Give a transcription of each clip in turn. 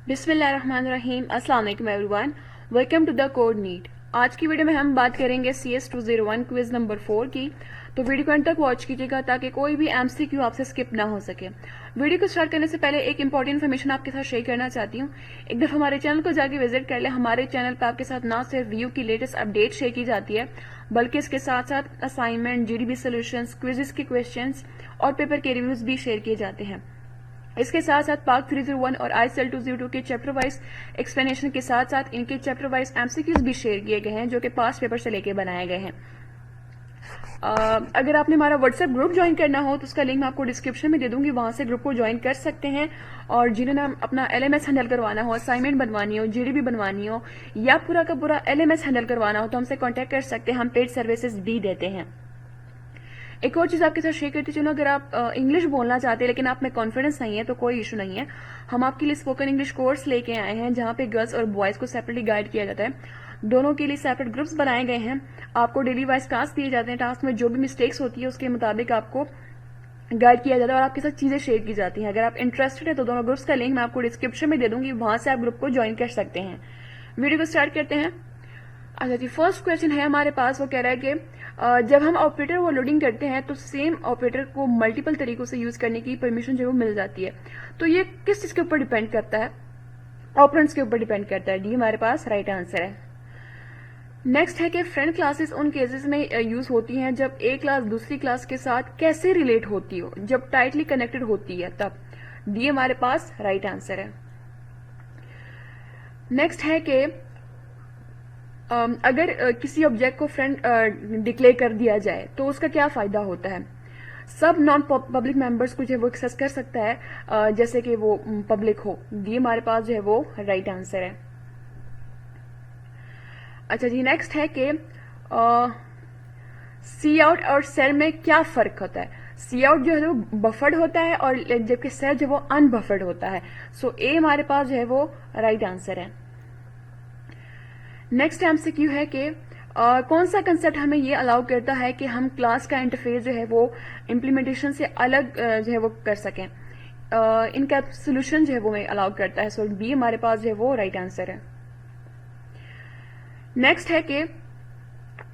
बिस्मिल्लाहिर्रहमानिर्रहीम। अस्सलाम वालेकुम everyone, welcome to the Code Neat. आज की वीडियो में हम बात करेंगे CS 201 क्विज नंबर 4 की। तो वीडियो को अंत तक वॉच कीजिएगा ताकि कोई भी MCQ आपसे स्किप ना हो सके। वीडियो को स्टार्ट करने से पहले एक इंपॉर्टेंट इन्फॉर्मेशन आपके साथ शेयर करना चाहती हूँ। एक दफ़ा हमारे चैनल को जाके विजिट कर ले। हमारे चैनल पर आपके साथ ना सिर्फ व्यू की लेटेस्ट अपडेट शेयर की जाती है, बल्कि इसके साथ साथ असाइनमेंट, GDB सोल्यूशंस, क्विजेस के क्वेश्चंस और पेपर के रिव्यूज भी शेयर किए जाते हैं। इसके साथ साथ पार्क 301 और ICL 202 के चैप्टर वाइज एक्सप्लेनेशन के साथ साथ इनके चैप्टर वाइज MCQs भी शेयर किए गए हैं, जो कि पास्ट पेपर से लेके बनाए गए हैं। अगर आपने हमारा व्हाट्सएप ग्रुप ज्वाइन करना हो तो उसका लिंक मैं आपको डिस्क्रिप्शन में दे दूंगी, वहां से ग्रुप को ज्वाइन कर सकते हैं। और जिन्होंने अपना LMS हैंडल करवाना हो, असाइनमेंट बनवानी हो, GDB बनवानी हो या पूरा का पूरा LMS हैंडल करवाना हो तो हमसे कॉन्टेक्ट कर सकते हैं। हम पेड सर्विसेज भी देते हैं। एक और चीज आपके साथ शेयर करती चलो, अगर आप इंग्लिश बोलना चाहते हैं लेकिन आप में कॉन्फिडेंस नहीं है तो कोई इशू नहीं है। हम आपके लिए स्पोकन इंग्लिश कोर्स लेके आए हैं, जहां पे गर्ल्स और बॉयज को सेपरेटली गाइड किया जाता है। दोनों के लिए सेपरेट ग्रुप्स बनाए गए हैं। आपको डेली वाइज टास्क दिए जाते हैं। टास्क में जो भी मिस्टेक्स होती है उसके मुताबिक आपको गाइड किया जाता है और आपके साथ चीजें शेयर की जाती हैं। अगर आप इंटरेस्टेड है तो दोनों ग्रुप्स का लिंक मैं आपको डिस्क्रिप्शन में दे दूंगी, वहां से आप ग्रुप को ज्वाइन कर सकते हैं। वीडियो को स्टार्ट करते हैं। अच्छा जी, फर्स्ट क्वेश्चन है हमारे पास। वो कह रहा है कि जब हम ऑपरेटर ओवरलोडिंग करते हैं तो सेम ऑपरेटर को मल्टीपल तरीकों से यूज करने की परमिशन जो वो मिल जाती है। तो ये किस चीज के ऊपर डिपेंड करता है? ऑपरेंट्स के ऊपर डिपेंड करता है। डी हमारे पास राइट आंसर है। नेक्स्ट है कि फ्रेंड क्लासेस उन केसेस में यूज होती हैं जब एक क्लास दूसरी क्लास के साथ कैसे रिलेट होती हो, जब टाइटली कनेक्टेड होती है तब। डी हमारे पास राइट आंसर है। नेक्स्ट है कि अगर किसी ऑब्जेक्ट को फ्रेंड डिक्लेयर कर दिया जाए तो उसका क्या फायदा होता है? सब नॉन पब्लिक मेंबर्स को जो है वो एक्सेस कर सकता है, जैसे कि वो पब्लिक हो। ये हमारे पास जो है वो राइट आंसर है। अच्छा जी, नेक्स्ट है कि सी आउट और सेल में क्या फर्क होता है? सी आउट जो है वो बफर्ड होता है और जबकि सेल जो वो अनबफर्ड होता है। सो ए हमारे पास जो है वो राइट आंसर है। नेक्स्ट MCQ है कि कौन सा कंसेप्ट हमें ये अलाउ करता है कि हम क्लास का इंटरफेस जो है वो इम्प्लीमेंटेशन से अलग जो है वो कर सकें। इनका सोल्यूशन जो है वो हमें अलाउ करता है। सो बी हमारे पास जो है वो राइट आंसर है। नेक्स्ट है कि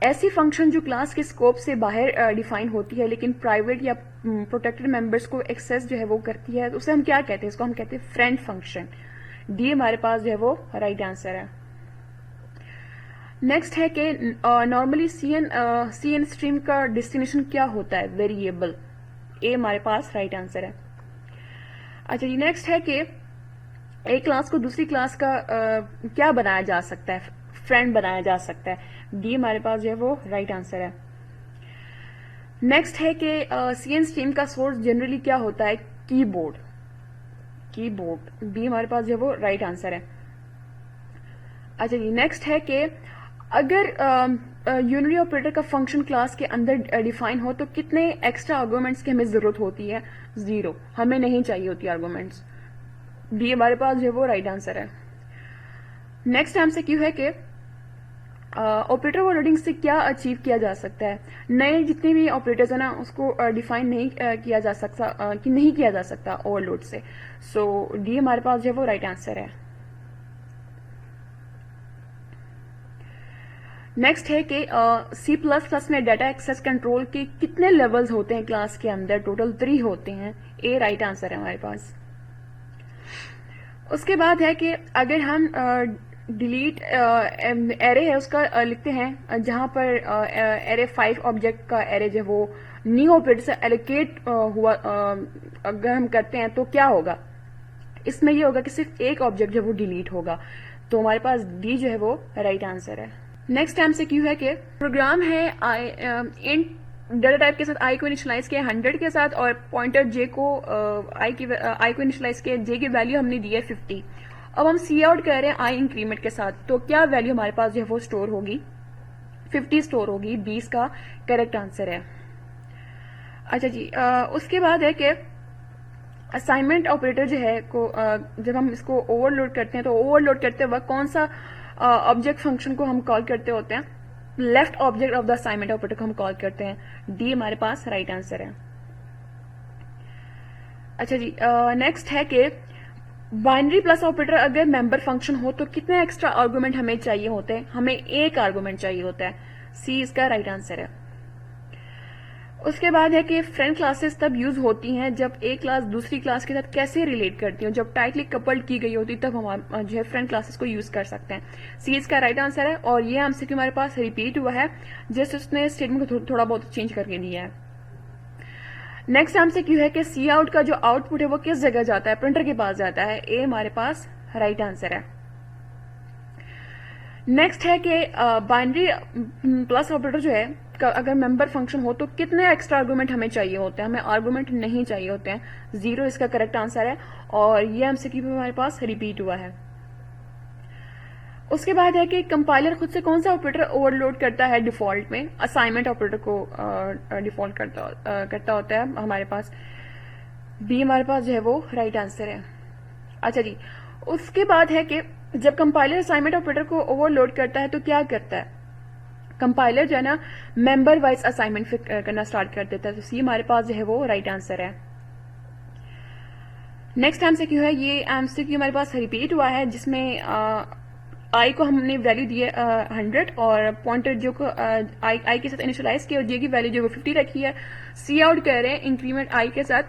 ऐसी फंक्शन जो क्लास के स्कोप से बाहर डिफाइन होती है लेकिन प्राइवेट या प्रोटेक्टेड मेंबर्स को एक्सेस जो है वो करती है, तो उसे हम क्या कहते हैं? इसको हम कहते हैं फ्रेंड फंक्शन। डी हमारे पास जो है वो राइट आंसर है। नेक्स्ट है कि नॉर्मली CN स्ट्रीम का डेस्टिनेशन क्या होता है? वेरिएबल। ए हमारे पास राइट आंसर है। अच्छा जी, नेक्स्ट है कि एक क्लास को दूसरी क्लास का क्या बनाया जा सकता है? फ्रेंड बनाया जा सकता है। डी हमारे पास जो है वो राइट आंसर है। नेक्स्ट है कि CN स्ट्रीम का सोर्स जनरली क्या होता है? कीबोर्ड। कीबोर्ड। बी हमारे पास जो है वो राइट आंसर है। अच्छा जी, नेक्स्ट है कि अगर यूनिरी ऑपरेटर का फंक्शन क्लास के अंदर डिफाइन हो तो कितने एक्स्ट्रा आर्गुमेंट्स की हमें जरूरत होती है? 0। हमें नहीं चाहिए होती आर्गुमेंट्स। डी हमारे पास जो है वो राइट आंसर है। नेक्स्ट MCQ है कि ऑपरेटर ओवरलोडिंग से क्या अचीव किया जा सकता है? नए जितने भी ऑपरेटर्स है ना उसको डिफाइन नहीं किया जा सकता, कि नहीं किया जा सकता ओवरलोड से। सो डी हमारे पास जो है वो राइट आंसर है। नेक्स्ट है कि C++ में डाटा एक्सेस कंट्रोल के कितने लेवल्स होते हैं क्लास के अंदर? टोटल 3 होते हैं। ए राइट आंसर है हमारे पास। उसके बाद है कि अगर हम डिलीट एरे है उसका लिखते हैं, जहां पर एरे 5 ऑब्जेक्ट का एरे जो वो न्यू ऑपरेटर से एलोकेट हुआ अगर हम करते हैं तो क्या होगा? इसमें ये होगा कि सिर्फ एक ऑब्जेक्ट जो वो डिलीट होगा। तो हमारे पास डी जो है वो राइट आंसर है। नेक्स्ट MCQ है कि प्रोग्राम है इंट डाटा टाइप के साथ आई को इनिशियलाइज किया 100 के साथ और पॉइंटर जे को आई को इनिशियलाइज किया, जे की वैल्यू हमने दी है 50। अब हम सी आउट कर रहे हैं आई इंक्रीमेंट के साथ, तो क्या वैल्यू हमारे पास जो है वो स्टोर होगी? 50 स्टोर होगी। 20 का करेक्ट आंसर है। अच्छा जी, उसके बाद है कि असाइनमेंट ऑपरेटर जो है को जब हम इसको ओवरलोड करते हैं तो ओवरलोड करते वक्त कौन सा ऑब्जेक्ट फंक्शन को हम कॉल करते होते हैं? Left object of the assignment operator को हम कॉल करते हैं। डी हमारे पास राइट आंसर है। अच्छा जी, नेक्स्ट है कि बाइनरी प्लस ऑपरेटर अगर मेंबर फंक्शन हो तो कितने एक्स्ट्रा आर्गुमेंट हमें चाहिए होते हैं? हमें एक आर्गुमेंट चाहिए होता है। सी इसका राइट आंसर है। उसके बाद है कि फ्रेंड क्लासेस तब यूज होती हैं जब एक क्लास दूसरी क्लास के साथ कैसे रिलेट करती हो, जब टाइटली कपल्ड की गई होती तब हम जो है फ्रेंड क्लासेस को यूज कर सकते हैं। सी इसका राइट आंसर है। और ये एमसीक्यू हमारे पास रिपीट हुआ है, जस्ट उसने स्टेटमेंट को थोड़ा बहुत चेंज करके दिया है। नेक्स्ट एमसीक्यू है कि सी आउट का जो आउटपुट है वो किस जगह जाता है? प्रिंटर के पास जाता है। ए हमारे पास राइट आंसर है। नेक्स्ट है कि बाइनरी प्लस ऑपरेटर जो है अगर मेंबर फंक्शन हो तो कितने एक्स्ट्रा आर्गुमेंट हमें चाहिए होते हैं? हमें आर्गुमेंट नहीं चाहिए होते हैं। 0 इसका करेक्ट आंसर है। और ये एमसीक्यू हमारे पास रिपीट हुआ है। उसके बाद है कि कंपाइलर खुद से कौन सा ऑपरेटर ओवरलोड करता है डिफॉल्ट में? असाइनमेंट ऑपरेटर को डिफॉल्ट करता होता है हमारे पास। बी हमारे पास जो है वो राइट आंसर है। अच्छा जी, उसके बाद है कि जब कंपाइलर असाइनमेंट ऑपरेटर को ओवरलोड करता है तो क्या करता है? कंपाइलर जो है ना मेंबर वाइज असाइनमेंट करना स्टार्ट कर देता है। तो सी हमारे पास जो है वो राइट आंसर है। नेक्स्ट एमसीक्यू है, ये एमसीक्यू हमारे पास रिपीट हुआ है जिसमें आई को हमने वैल्यू दी है 100 और पॉइंटर जो को आई के साथ इनिशियलाइज किया और जे की वैल्यू जो वो 50 रखी है। सी आउट कह रहे हैं इंक्रीमेंट आई के साथ,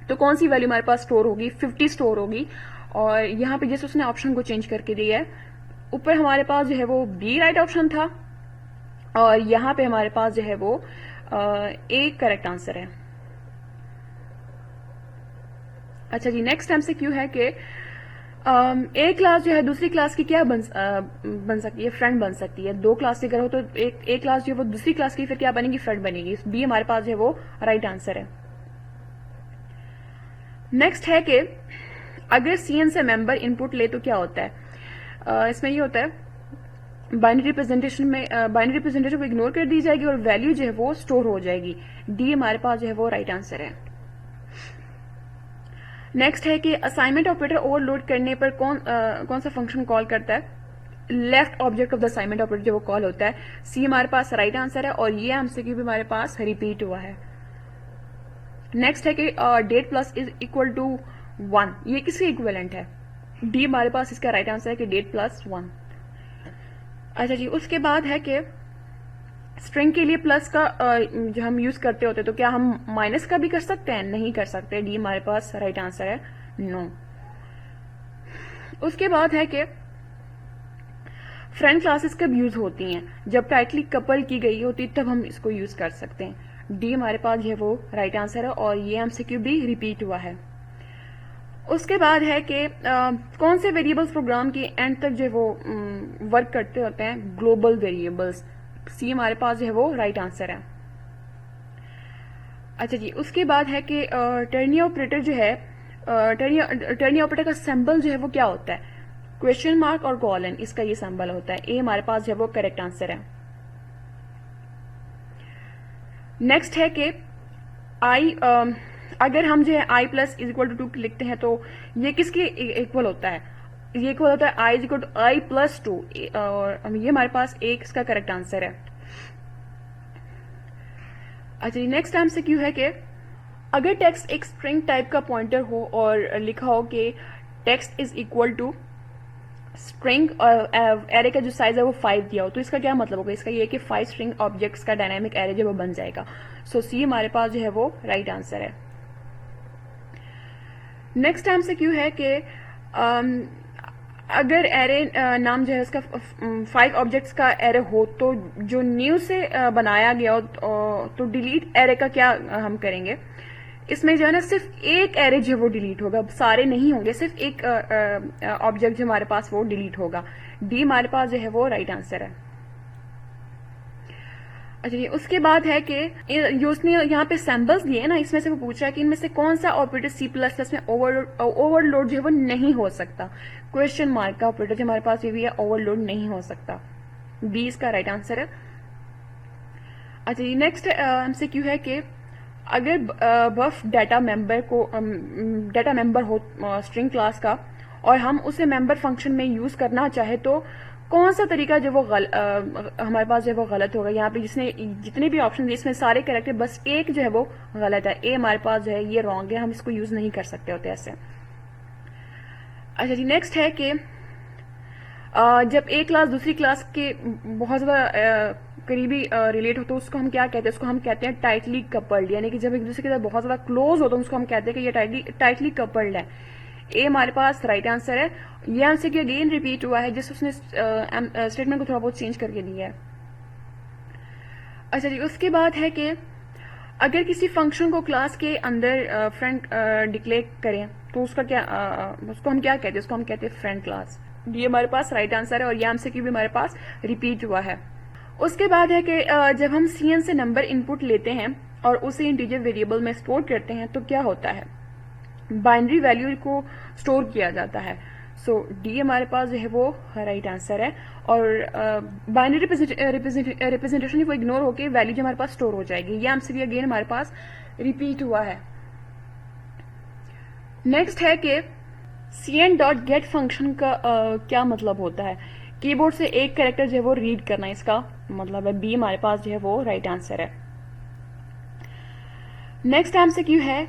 तो कौन सी वैल्यू हमारे पास स्टोर होगी? 50 स्टोर होगी। और यहाँ पे जैसे उसने ऑप्शन को चेंज करके दिया है, ऊपर हमारे पास जो है वो बी राइट ऑप्शन था और यहाँ पे हमारे पास जो है वो ए करेक्ट आंसर है। अच्छा जी, नेक्स्ट एमसीक्यू है कि एक क्लास जो है दूसरी क्लास की क्या बन सकती है? फ्रेंड बन सकती है। 2 क्लास अगर हो तो एक क्लास जो है वो दूसरी क्लास की फिर क्या बनेगी? फ्रेंड बनेगी। बी हमारे पास जो है वो राइट आंसर है। नेक्स्ट है कि अगर सीएन से मेंबर इनपुट ले तो क्या होता है? इसमें ये होता है बाइनरी रिप्रेजेंटेशन में बाइनरी रिप्रेजेंटेशन को इग्नोर कर दी जाएगी और वैल्यू जो है वो स्टोर हो जाएगी। डी हमारे पास जो है वो राइट आंसर है। नेक्स्ट है कि असाइनमेंट ऑपरेटर ओवरलोड करने पर कौन सा फंक्शन कॉल करता है? Left object of the assignment operator जो वो कॉल होता है। सी हमारे पास राइट आंसर है और ये एमसीक्यू भी हमारे पास रिपीट हुआ है। नेक्स्ट है कि date plus is equal to 1, ये किसके इक्विवेलेंट है? डी हमारे पास इसका राइट आंसर है कि डेट प्लस 1। अच्छा जी, उसके बाद है कि स्ट्रिंग के लिए प्लस का जो हम यूज करते होते तो क्या हम माइनस का भी कर सकते हैं? नहीं कर सकते। डी हमारे पास राइट आंसर है, नो। उसके बाद है कि फ्रेंड क्लासेस कब यूज होती हैं? जब टाइटली कपल की गई होती तब हम इसको यूज कर सकते हैं। डी हमारे पास जो है वो राइट आंसर है और ये एमसीक्यू भी रिपीट हुआ है। उसके बाद है कि कौन से वेरिएबल्स प्रोग्राम के एंड तक जो है वो वर्क करते होते हैं? Global variables. सी हमारे पास जो है वो राइट आंसर है। अच्छा जी, उसके बाद है कि टर्नी ऑपरेटर जो है टर्नी ऑपरेटर का सिंबल जो है वो क्या होता है? क्वेश्चन मार्क और कॉलन, इसका ये सिंबल होता है। ए हमारे पास जो है वो करेक्ट आंसर है। नेक्स्ट है कि आई अगर हम जो है आई प्लस इज इक्वल टू 2 लिखते हैं तो ये किसके इक्वल होता है? ये इक्वल होता है I is equal to I plus 2 और ये हमारे पास एक इसका करेक्ट आंसर है। अच्छा, नेक्स्ट एमसीक्यू है कि अगर टेक्स्ट एक स्ट्रिंग टाइप का पॉइंटर हो और लिखा हो कि text is equal to string और एरे का जो साइज है वो 5 दिया हो तो इसका क्या मतलब होगा? इसका ये है कि 5 स्ट्रिंग ऑब्जेक्ट्स का डायनामिक एरे जो वो बन जाएगा। सो सी हमारे पास जो है वो राइट आंसर है। नेक्स्ट एमसीक्यू है कि अगर एरे नाम जो है उसका 5 ऑब्जेक्ट्स का एरे हो तो जो न्यू से बनाया गया हो तो डिलीट एरे का क्या हम करेंगे? इसमें जो है ना सिर्फ एक एरे जो है वो डिलीट होगा, सारे नहीं होंगे, सिर्फ एक ऑब्जेक्ट जो हमारे पास वो डिलीट होगा। डी हमारे पास जो है वो राइट आंसर है। अच्छा जी, उसके बाद है कि उसने यहाँ पे सैम्पल्स दिए ना, इसमें से वो पूछ रहा है कि इनमें से कौन सा ऑपरेटर सी प्लस प्लस में ओवरलोड जो है वो नहीं हो सकता? क्वेश्चन मार्क का ऑपरेटर जो हमारे पास ये भी है ओवरलोड नहीं हो सकता। बी इसका राइट आंसर है। अच्छा जी, नेक्स्ट एमसीक्यू है कि अगर बफ डाटा मेंबर हो स्ट्रिंग क्लास का और हम उसे मेंबर फंक्शन में यूज करना चाहे तो कौन सा तरीका जो वो हमारे पास जो है वो गलत होगा? यहाँ पे जितने भी ऑप्शन दिए इसमें सारे करेक्ट है, बस एक जो है वो गलत है। ए हमारे पास जो है ये रॉन्ग है, हम इसको यूज नहीं कर सकते होते ऐसे। अच्छा जी, नेक्स्ट है कि जब एक क्लास दूसरी क्लास के बहुत ज़्यादा करीबी रिलेट हो तो उसको हम क्या कहते हैं, उसको हम कहते हैं टाइटली कपल्ड, यानी कि जब एक दूसरे के साथ बहुत ज़्यादा क्लोज हो तो उसको हम कहते हैं कि ये टाइटली कपल्ड है। ए हमारे पास राइट आंसर है। ये आंसर की अगेन रिपीट हुआ है जिस उसने स्टेटमेंट को थोड़ा बहुत चेंज करके दिया है। अच्छा जी, उसके बाद है कि अगर किसी फंक्शन को क्लास के अंदर फ्रेंड डिक्लेयर करें तो उसका क्या उसको हम क्या कहते हैं, उसको हम कहते हैं फ्रेंड क्लास। ये हमारे पास राइट आंसर है और ये आंसर की भी हमारे पास रिपीट हुआ है। उसके बाद है कि जब हम सीएन से नंबर इनपुट लेते हैं और उसे इंटीजर वेरिएबल में स्टोर करते हैं तो क्या होता है, बाइनरी वैल्यू को स्टोर किया जाता है। सो डी हमारे पास जो है वो राइट आंसर है और बाइनरी रिप्रेजेंटेशन को इग्नोर होकर वैल्यू जो हमारे पास स्टोर हो जाएगी। ये आंसर भी अगेन हमारे पास रिपीट हुआ है। नेक्स्ट है कि cn.get फंक्शन का क्या मतलब होता है, कीबोर्ड से एक कैरेक्टर जो है वो रीड करना, इसका मतलब है बी हमारे पास जो है वो राइट आंसर है। नेक्स्ट MCQ है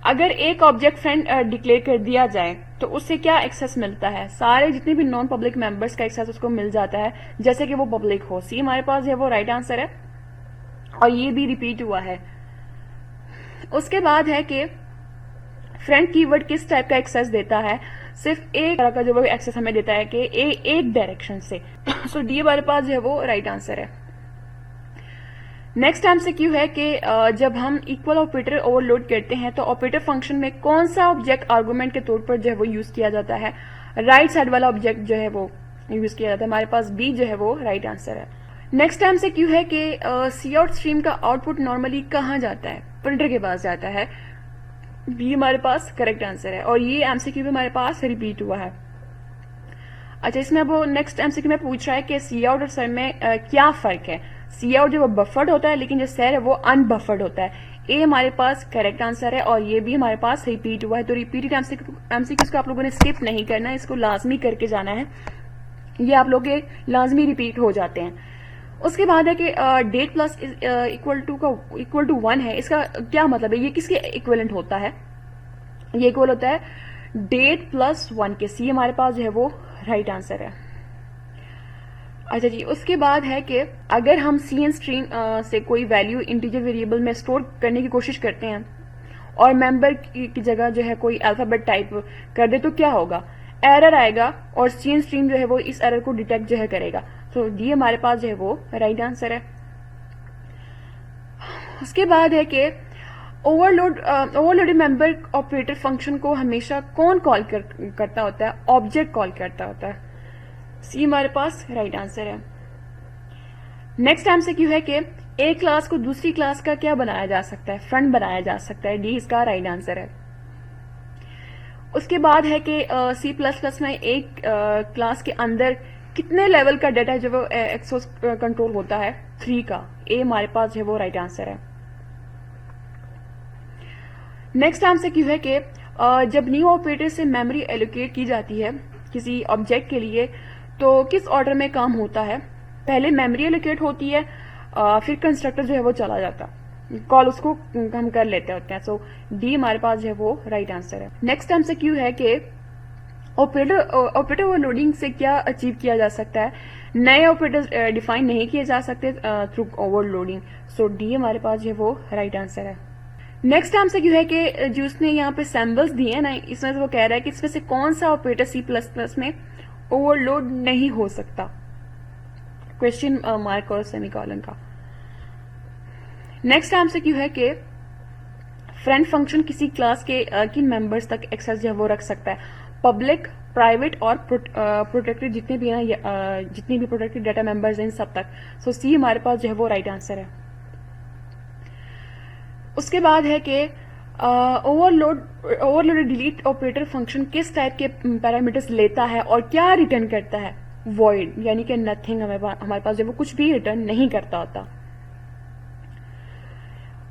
अगर एक ऑब्जेक्ट फ्रेंड डिक्लेयर कर दिया जाए तो उससे क्या एक्सेस मिलता है, सारे जितने भी नॉन पब्लिक मेंबर्स का एक्सेस उसको मिल जाता है जैसे कि वो पब्लिक हो। सी हमारे पास जो है वो राइट आंसर है और ये भी रिपीट हुआ है। उसके बाद है कि फ्रेंड कीवर्ड किस टाइप का एक्सेस देता है, सिर्फ एक तरह का जो वो एक्सेस हमें देता है कि एक डायरेक्शन से। सो डी हमारे पास जो है वो राइट आंसर है। नेक्स्ट MCQ है कि जब हम इक्वल ऑपरेटर ओवरलोड करते हैं तो ऑपरेटर फंक्शन में कौन सा ऑब्जेक्ट आर्गुमेंट के तौर पर जो है वो यूज किया जाता है, राइट साइड वाला ऑब्जेक्ट जो है वो यूज किया जाता है। हमारे पास बी जो है वो राइट आंसर है। नेक्स्ट MCQ है कि सी आउट स्ट्रीम का आउटपुट नॉर्मली कहाँ जाता है, प्रिंटर के पास जाता है। बी हमारे पास करेक्ट आंसर है और ये MCQ भी हमारे पास रिपीट हुआ है। अच्छा, इसमें अब नेक्स्ट MCQ में पूछ रहा है कि सी आउट और सर में क्या फर्क है। सी आउट जो वो बफर्ड होता है लेकिन जो सर है वो अनबफर्ड होता है। ए हमारे पास करेक्ट आंसर है और ये भी हमारे पास रिपीट हुआ है। तो रिपीटेड MCQ को आप लोगों ने स्किप नहीं करना है, इसको लाजमी करके जाना है, ये आप लोग के लाजमी रिपीट हो जाते हैं। उसके बाद है कि डेट प्लस इक्वल टू 1 है, इसका क्या मतलब है, ये किसके इक्वलेंट होता है, ये इक्वल होता है डेट प्लस 1 के। सी हमारे पास जो है वो राइट आंसर है। अच्छा जी, उसके बाद है कि अगर हम CN स्ट्रीम से कोई वैल्यू इंटीजर वेरिएबल में स्टोर करने की कोशिश करते हैं और मेंबर की जगह जो है कोई अल्फाबेट टाइप कर दे तो क्या होगा, एरर आएगा और CN स्ट्रीम जो है वो इस एरर को डिटेक्ट जो है करेगा। तो डी हमारे पास जो है वो राइट आंसर है। उसके बाद है कि ओवरलोडेड मेंबर ऑपरेटर फंक्शन को हमेशा कौन कॉल करता होता है, ऑब्जेक्ट कॉल करता होता है। सी हमारे पास राइट आंसर है। नेक्स्ट MCQ है कि एक क्लास को दूसरी क्लास का क्या बनाया जा सकता है, फ्रेंड बनाया जा सकता है। डी इसका राइट आंसर है। उसके बाद है कि C++ में एक क्लास के अंदर कितने लेवल का डाटा जो वो एक्सेस कंट्रोल होता है, 3 का। ए हमारे पास जो है वो राइट आंसर है। नेक्स्ट MCQ है कि जब न्यू ऑपरेटर से मेमोरी एलोकेट की जाती है किसी ऑब्जेक्ट के लिए तो किस ऑर्डर में काम होता है, पहले मेमोरी एलोकेट होती है फिर कंस्ट्रक्टर जो है वो चला जाता, कॉल उसको हम कर लेते होते हैं। सो डी हमारे पास जो है वो राइट आंसर है। नेक्स्ट MCQ है कि ऑपरेटर ओवरलोडिंग से क्या अचीव किया जा सकता है, नए ऑपरेटर डिफाइन नहीं किए जा सकते थ्रू ओवरलोडिंग। सो डी हमारे पास जो है वो राइट आंसर है। नेक्स्ट MCQ है कि जो उसने यहाँ पे सैम्बल्स दिए हैं ना, इसमें से वो कह रहा है कि इसमें से कौन सा ऑपरेटर C++ में ओवरलोड नहीं हो सकता, क्वेश्चन मार्क और सेमीकोलन का। नेक्स्ट MCQ है कि फ्रेंड फंक्शन किसी क्लास के किन मेंबर्स तक एक्सेस जो है वो रख सकता है, पब्लिक, प्राइवेट और प्रोटेक्टेड, जितने भी हैं जितनी भी प्रोटेक्टेड डाटा मेंबर्स हैं इन सब तक। सो सी हमारे पास जो है वो राइट आंसर है। उसके बाद है कि ओवरलोड डिलीट ऑपरेटर फंक्शन किस टाइप के पैरामीटर्स लेता है और क्या रिटर्न करता है, वॉइड, यानी कि नथिंग, हमारे पास जो वो कुछ भी रिटर्न नहीं करता होता।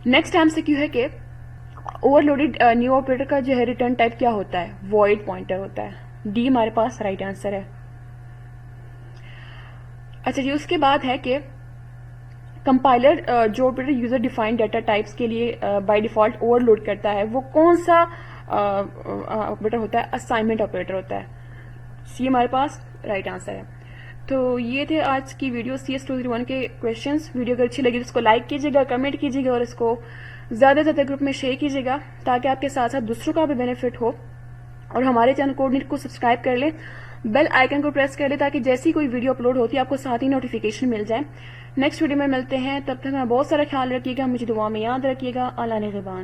नेक्स्ट MCQ है कि ओवरलोडेड न्यू ऑपरेटर का जो है रिटर्न टाइप क्या होता है, वॉइड पॉइंटर होता है। डी हमारे पास राइट आंसर है। अच्छा जी, उसके बाद है कि कंपाइलर जो operator user defined data types के लिए बाय डिफॉल्ट ओवरलोड करता है वो कौन सा ऑपरेटर होता है, असाइनमेंट ऑपरेटर होता है। सी हमारे पास राइट आंसर है। तो ये थे आज की वीडियो CS 231 के क्वेश्चंस। वीडियो अगर अच्छी लगी तो इसको लाइक कीजिएगा, कमेंट कीजिएगा और इसको ज़्यादा से ज़्यादा ग्रुप में शेयर कीजिएगा ताकि आपके साथ साथ दूसरों का भी बेनिफिट हो। और हमारे चैनल कोऑर्डिनेट को सब्सक्राइब कर ले, बेल आइकन को प्रेस कर ले ताकि जैसी कोई वीडियो अपलोड होती है आपको साथ ही नोटिफिकेशन मिल जाए। नेक्स्ट वीडियो में मिलते हैं, तब तक बहुत सारा ख्याल रखिएगा, मुझे दुआ में याद रखिएगा। अल्लाह निगहबान।